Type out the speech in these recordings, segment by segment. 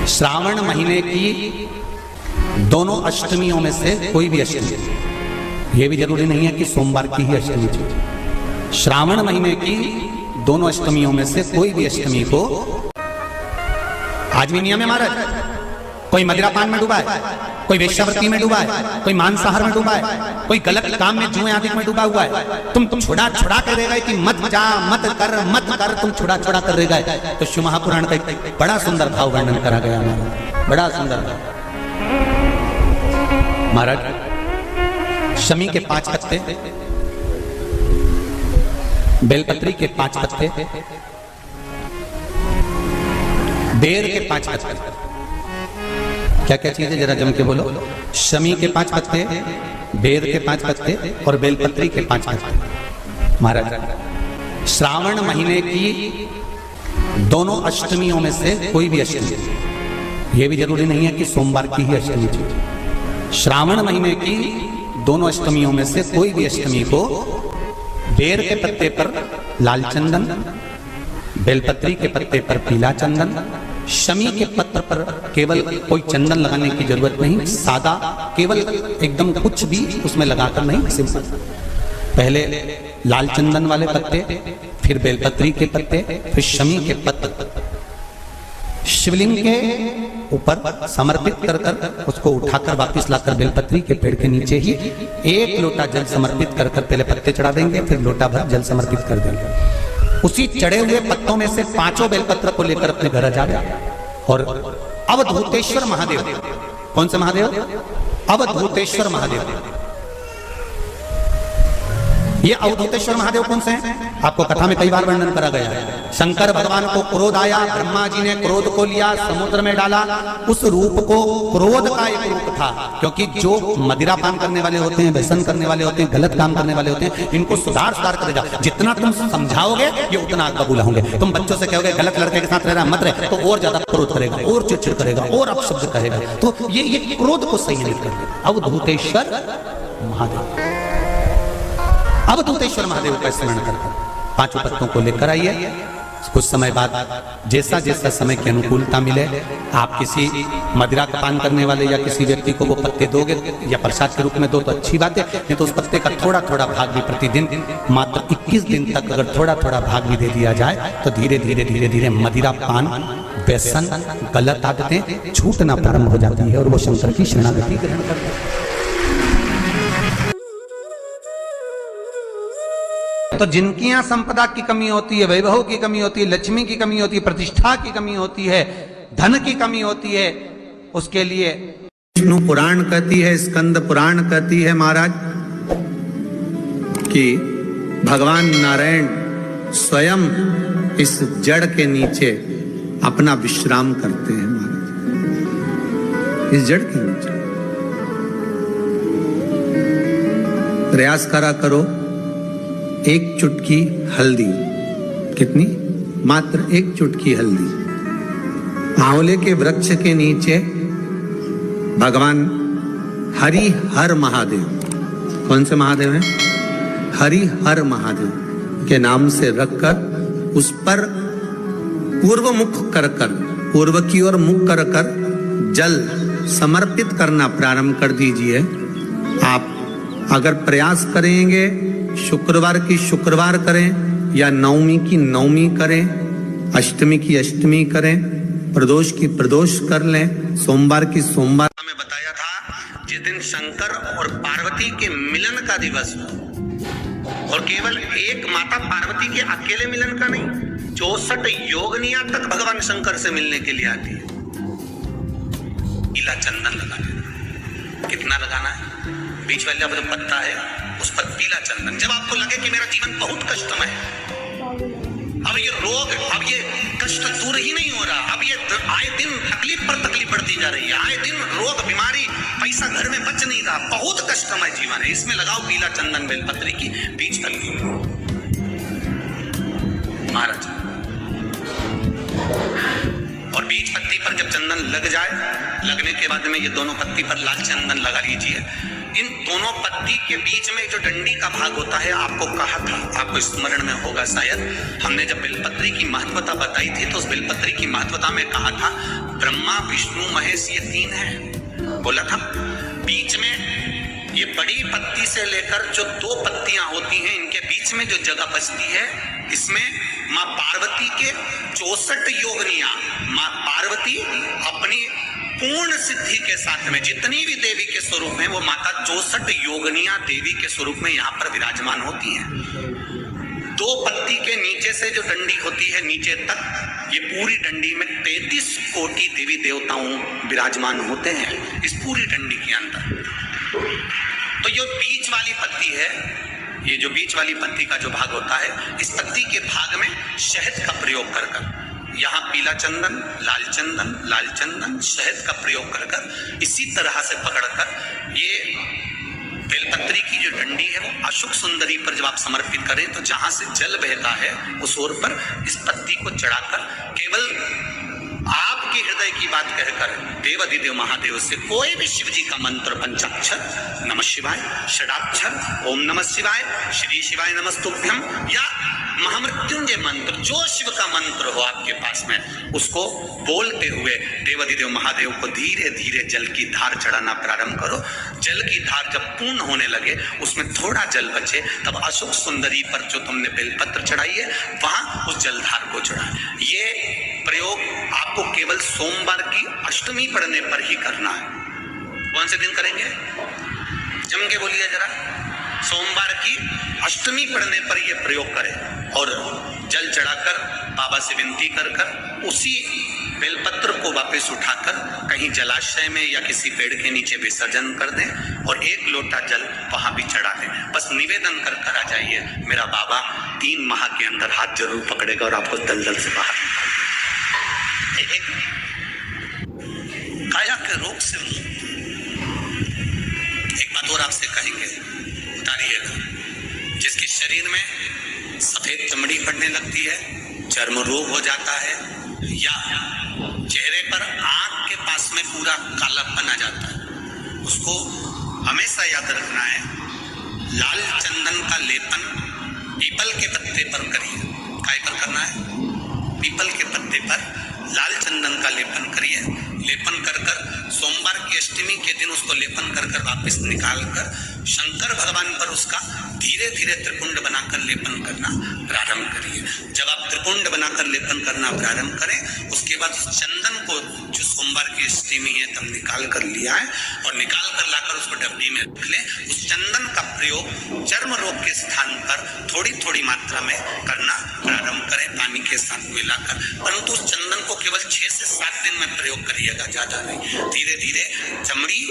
श्रावण महीने की दोनों अष्टमियों में से कोई भी अष्टमी, ये भी जरूरी नहीं है कि सोमवार की ही अष्टमी थी। श्रावण महीने की दोनों अष्टमियों में से कोई भी अष्टमी को, आज भी नियम है महाराज, कोई मदिरापान में डूबा है, कोई वेश्यावृत्ति में डूबा है, कोई मांसाहार में डूबा है, कोई गलत काम में जुए आदि में डूबा हुआ है, तुम छुड़ा कर रह गए कि मत जा मत कर, तुम छुड़ा कर रह गए। तो शिव महापुराण का एक बड़ा सुंदर भाव वर्णन करा गया हमारा, बड़ा सुंदर भाव। महाराज शमी के 5 पत्ते, बेलपत्री के 5 पत्ते, बेर के 5 पत्ते, क्या क्या चीजें जरा जम के बोलो। शमी के 5 पत्ते, बेर के 5 पत्ते और बेलपत्री के 5 पत्ते। महाराज श्रावण महीने की दोनों अष्टमियों में से कोई भी अष्टमी, ये भी जरूरी नहीं है कि सोमवार की ही अष्टमी थी। श्रावण महीने की दोनों अष्टमियों में से कोई भी अष्टमी को बेर के पत्ते पर लाल चंदन, बेलपत्री के पत्ते पर पीला चंदन, शमी के पत्र पर केवल कोई चंदन लगाने की जरूरत नहीं, सादा केवल एकदम कुछ भी उसमें लगाकर नहीं, सिंपल पहले लाल चंदन वाले पत्ते, फिर बेलपत्री के पत्ते, फिर शमी के पत्र शिवलिंग के ऊपर समर्पित कर उसको उठाकर वापस लाकर बेलपत्री के पेड़ के नीचे ही 1 लोटा जल समर्पित कर पहले पत्ते चढ़ा देंगे, फिर लोटा भर जल समर्पित कर देंगे। उसी चढ़े हुए पत्तों में से 5 बेलपत्र को लेकर अपने घर जा रहे और अवधूतेश्वर महादेव, कौन से महादेव? अवधूतेश्वर महादेव। ये अवधूतेश्वर महादेव कौन से हैं? आपको कथा में कई बार वर्णन करा गया है। शंकर भगवान को क्रोध आया, ब्रह्मा जी ने क्रोध को लिया, समुद्र में डाला। उस रूप को क्रोध का एक रूप था, क्योंकि जो मदिरा पान करने वाले होते हैं, व्यसन करने वाले होते हैं, गलत काम करने वाले होते हैं, इनको सुधार करेगा। जितना तुम समझाओगे ये उतना आग बबूला होंगे। तुम बच्चों से कहोगे गलत लड़के के साथ रह रहा मत रहे, तो और ज्यादा क्रोध करेगा, और चिड़चिड़ करेगा, और अपशब्द कहेगा। तो ये क्रोध को संयमित करेगा। अवधूतेश्वर महादेव, अवधूतेश्वर महादेव का स्मरण करकर 5 पत्तों को लेकर आइए। कुछ समय बाद जैसा जैसा समय की अनुकूलता मिले, आप किसी मदिरा का पान करने वाले या किसी व्यक्ति को वो पत्ते दोगे या प्रसाद के रूप में दो तो अच्छी बात है, नहीं तो उस पत्ते का थोड़ा थोड़ा भाग भी प्रतिदिन मात्र 21 दिन तक अगर थोड़ा थोड़ा भाग भी दे दिया जाए तो धीरे धीरे मदिरा पान, व्यसन, गलत आदतें छूटना प्रारंभ हो जाती है और वो शंकर की शरणागति ग्रहण करते हैं। तो जिनकी यहाँ संपदा की कमी होती है, वैभव की कमी होती है, लक्ष्मी की कमी होती है, प्रतिष्ठा की कमी होती है, धन की कमी होती है, उसके लिए विष्णु पुराण कहती है, स्कंद पुराण कहती है महाराज कि भगवान नारायण स्वयं इस जड़ के नीचे अपना विश्राम करते हैं महाराज, इस जड़ के नीचे। प्रयास करा करो, 1 चुटकी हल्दी, कितनी? मात्र 1 चुटकी हल्दी, आंवले के वृक्ष के नीचे भगवान हरि हर महादेव, कौन से महादेव हैं? हरि हर महादेव के नाम से रखकर उस पर पूर्व मुख कर पूर्व की ओर मुख कर जल समर्पित करना प्रारंभ कर दीजिए। आप अगर प्रयास करेंगे, शुक्रवार की शुक्रवार करें या नवमी की नवमी करें, अष्टमी की अष्टमी करें, प्रदोष की प्रदोष कर लें, सोमवार की सोमवार। मैं बताया था जिस दिन शंकर और पार्वती के मिलन का दिवस हो, और केवल एक माता पार्वती के अकेले मिलन का नहीं, 64 योगनिया तक भगवान शंकर से मिलने के लिए आती है। पीला चंदन लगाना, कितना लगाना है? बीच वाला जो पत्ता है उस पर पीला चंदन। जब आपको लगे कि मेरा जीवन बहुत कष्टमय है, अब ये रोग, अब ये कष्ट दूर ही नहीं हो रहा, अब ये आए दिन तकलीफ पर तकलीफ बढ़ती जा रही है, आए दिन रोग, बीमारी, पैसा घर में बच नहीं रहा, बहुत कष्टमय जीवन है, इसमें लगाओ पीला चंदन बेलपत्री की बीज तलती महाराज। और बीज पत्ती पर जब चंदन लग जाए, लगने के बाद में ये दोनों पत्ती पर लाल चंदन लगा लीजिए। इन दोनों पत्ती के बीच में जो डंडी का भाग होता है, आपको कहा था, आपको स्मरण में होगा शायद, हमने जब बेलपत्री की महत्वता बताई थी तो उस बेलपत्री की महत्वता में कहा था ब्रह्मा विष्णु महेश ये तीन है, बोला था। बीच में ये बड़ी पत्ती से लेकर जो दो पत्तियां होती हैं, इनके बीच में जो जगह बचती है, इसमें माँ पार्वती के 64 योगनियां, माँ पार्वती अपनी पूर्ण सिद्धि के साथ में जितनी भी देवी के स्वरूप हैं, वो माता 64 योगनियां देवी के स्वरूप में यहाँ पर विराजमान होती हैं। दो पत्ती के नीचे से जो डंडी होती है नीचे तक, ये पूरी डंडी में 33 कोटि देवी देवताओं विराजमान होते हैं इस पूरी डंडी के अंदर। तो जो बीच वाली पत्ती है, ये जो बीच वाली पत्ती का जो भाग होता है, इस पत्ती के भाग में शहद का प्रयोग कर यहाँ पीला चंदन, लाल चंदन, शहद का प्रयोग कर इसी तरह से पकड़कर ये बेलपत्री की जो डंडी है वो अशोक सुंदरी पर जब आप समर्पित करें तो जहां से जल बहता है उस ओर पर इस पत्ती को चढ़ाकर केवल आपके हृदय की बात कहकर देवाधिदेव महादेव से कोई भी शिव जी का मंत्र, पंचाक्षर नमः शिवाय, षडाक्षर ओम नमः शिवाय, श्री शिवाय नमस्तुभ्यम, या महामृत्युंजय मंत्र, जो शिव का मंत्र हो आपके पास में, उसको बोलते हुए देवाधिदेव महादेव को धीरे धीरे जल की धार चढ़ाना प्रारंभ करो। जल की धार जब पूर्ण होने लगे, उसमें थोड़ा जल बचे, तब अशोक सुंदरी पर जो तुमने बेलपत्र चढ़ाई है वहां उस जलधार को चढ़ा। ये प्रयोग आपको केवल सोमवार की अष्टमी पढ़ने पर ही करना है। कौन से दिन करेंगे? जम के बोलिए जरा। सोमवार की अष्टमी पढ़ने पर यह प्रयोग करें और जल चढ़ाकर बाबा से विनती कर उसी बेलपत्र को वापस उठाकर कहीं जलाशय में या किसी पेड़ के नीचे विसर्जन कर दें और 1 लोटा जल वहां भी चढ़ा दें। बस निवेदन कर आ जाइए, मेरा बाबा 3 माह के अंदर हाथ जरूर पकड़ेगा और आपको दलदल से बाहर काया के रोग से। एक बात और आपसे कहेंगे, उतारिएगा। जिसके शरीर में सफेद चमड़ी पड़ने लगती है, चर्म रोग हो जाता है, या चेहरे पर आंख के पास में पूरा कालापन आ जाता है, उसको हमेशा याद रखना है, लाल चंदन का लेपन पीपल के पत्ते पर करिए। काय पर करना है? पीपल के पत्ते पर लाल चंदन का लेपन करिए। लेपन कर सोमवार की अष्टमी के दिन उसको लेपन कर वापस निकाल कर शंकर भगवान पर उसका धीरे धीरे त्रिपुंड बनाकर लेपन करना प्रारंभ करिए। जब आप त्रिपुंड बनाकर लेपन करना प्रारंभ करें, उसके बाद उस चंदन को जो सोमवार की अष्टमी है तब निकाल कर लिया है और निकाल कर लाकर उसको डब्बी में रख लें। उस चंदन का प्रयोग चर्म रोग के स्थान पर थोड़ी थोड़ी मात्रा में करना प्रारंभ करें, पानी के साथ मिलाकर। परंतु उस चंदन को केवल 6 से 7 दिन में प्रयोग करिएगा, ज्यादा नहीं। धीरे धीरे चमड़ी,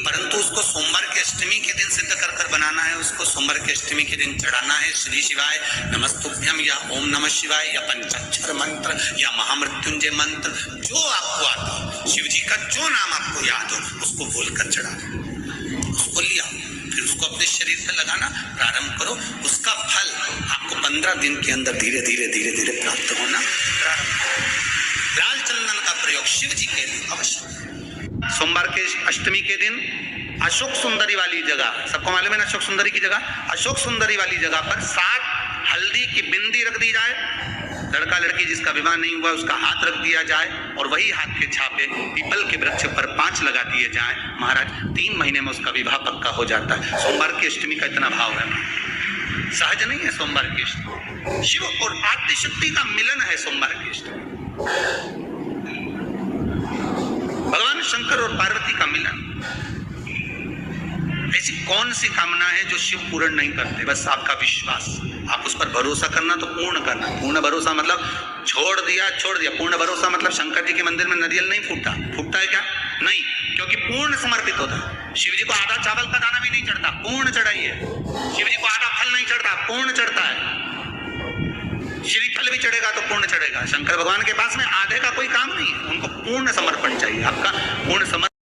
परंतु उसको सोमवार के अष्टमी के दिन सिद्ध कर बनाना है। उसको सोमवार के अष्टमी के दिन चढ़ाना है श्री शिवाय नमस्तुभ्यम या ओम नमः शिवाय या पंचाक्षर मंत्र या महामृत्युंजय मंत्र, जो आपको आता हो, शिव जी का जो नाम आपको याद हो उसको बोलकर चढ़ा, उसको लिया, फिर उसको अपने शरीर पर लगाना प्रारंभ करो। उसका फल आपको 15 दिन के अंदर धीरे धीरे प्राप्त होना प्रारंभ। लाल चंदन का प्रयोग शिव जी के लिए अवश्य। सोमवार के अष्टमी के दिन अशोक सुंदरी वाली जगह, सबको मालूम है ना अशोक सुंदरी की जगह, अशोक सुंदरी वाली जगह पर 7 हल्दी की बिंदी रख दी जाए। लड़का लड़की जिसका विवाह नहीं हुआ उसका हाथ रख दिया जाए और वही हाथ के छापे पीपल के वृक्ष पर 5 लगा दिए जाए। महाराज 3 महीने में उसका विवाह पक्का हो जाता है। सोमवार की अष्टमी का इतना भाव है, सहज नहीं है। सोमवार की अष्टमी शिव और आदि शक्ति का मिलन है। सोमवार की अष्टमी भगवान शंकर और पार्वती का मिलन। ऐसी कौन सी कामना है जो शिव पूर्ण नहीं करते? बस आपका विश्वास, आप उस पर भरोसा करना तो पूर्ण करना। पूर्ण भरोसा मतलब छोड़ दिया। पूर्ण भरोसा मतलब शंकर जी के मंदिर में नारियल नहीं फूटता है क्या? नहीं, क्योंकि पूर्ण समर्पित होता है। शिव जी को आधा चावल का दाना भी नहीं चढ़ता, पूर्ण चढ़ाइए। शिव जी को आधा फल नहीं चढ़ता, पूर्ण चढ़ता है। श्रीफल भी चढ़ेगा तो पूर्ण चढ़ेगा। शंकर भगवान के पास में आधे का कोई काम नहीं है, उनको पूर्ण समर्पण चाहिए। आपका पूर्ण समर्पण